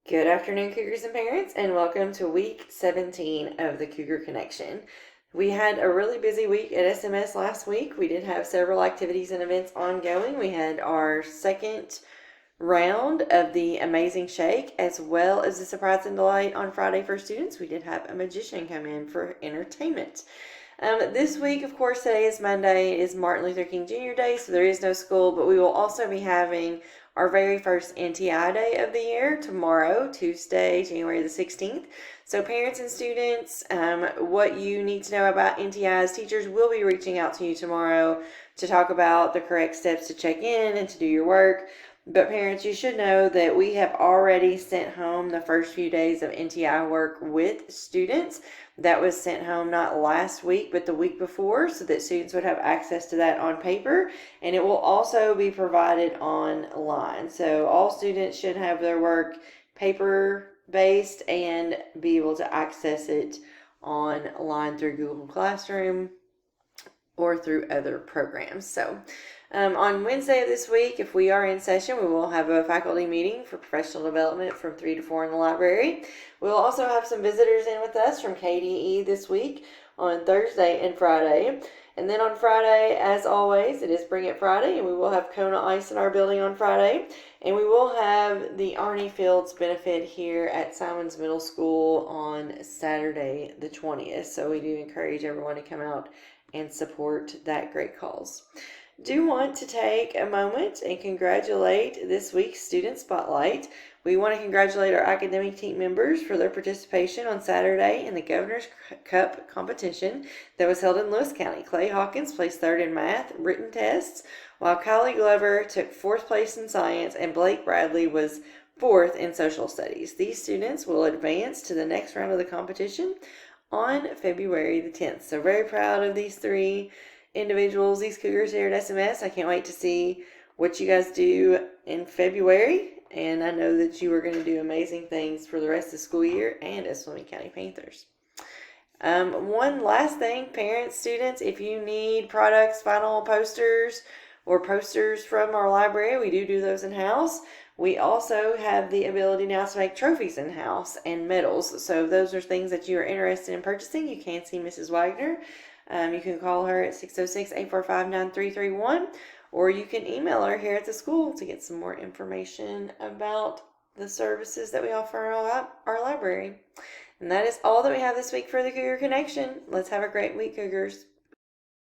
Good afternoon, Cougars and parents, and welcome to week 17 of the Cougar Connection. We had a really busy week at SMS last week. We did have several activities and events ongoing. We had our second round of the Amazing Shake, as well as the Surprise and Delight on Friday for students. We did have a magician come in for entertainment. This week, of course, today is Monday. It is Martin Luther King Jr. Day, so there is no school, but we will also be having our very first NTI Day of the year tomorrow, Tuesday, January the 16th. So parents and students, what you need to know about NTIs, teachers will be reaching out to you tomorrow to talk about the correct steps to check in and to do your work. But parents, you should know that we have already sent home the first few days of NTI work with students. That was sent home not last week, but the week before, so that students would have access to that on paper. And it will also be provided online. So all students should have their work paper-based and be able to access it online through Google Classroom or through other programs. So on Wednesday of this week, if we are in session, we will have a faculty meeting for professional development from 3 to 4 in the library. We'll also have some visitors in with us from KDE this week on Thursday and Friday. And then on Friday, as always, it is Bring It Friday, and we will have Kona Ice in our building on Friday. And we will have the Arnie Fields benefit here at Simons Middle School on Saturday the 20th. So we do encourage everyone to come out and support that great cause. Do want to take a moment and congratulate this week's Student Spotlight. We want to congratulate our academic team members for their participation on Saturday in the Governor's Cup competition that was held in Lewis County. Clay Hawkins placed third in math written tests, while Kylie Glover took fourth place in science and Blake Bradley was fourth in social studies. These students will advance to the next round of the competition on February the 10th. So very proud of these three individuals, these Cougars here at SMS. I can't wait to see what you guys do in February, and I know that you are going to do amazing things for the rest of the school year and as Fleming County Panthers. One last thing, parents, students, if you need products, vinyl posters, or posters from our library, we do those in-house. We also have the ability now to make trophies in-house and medals. So if those are things that you are interested in purchasing, you can see Mrs. Wagner. You can call her at 606-845-9331, or you can email her here at the school to get some more information about the services that we offer in our library. And that is all that we have this week for the Cougar Connection. Let's have a great week, Cougars.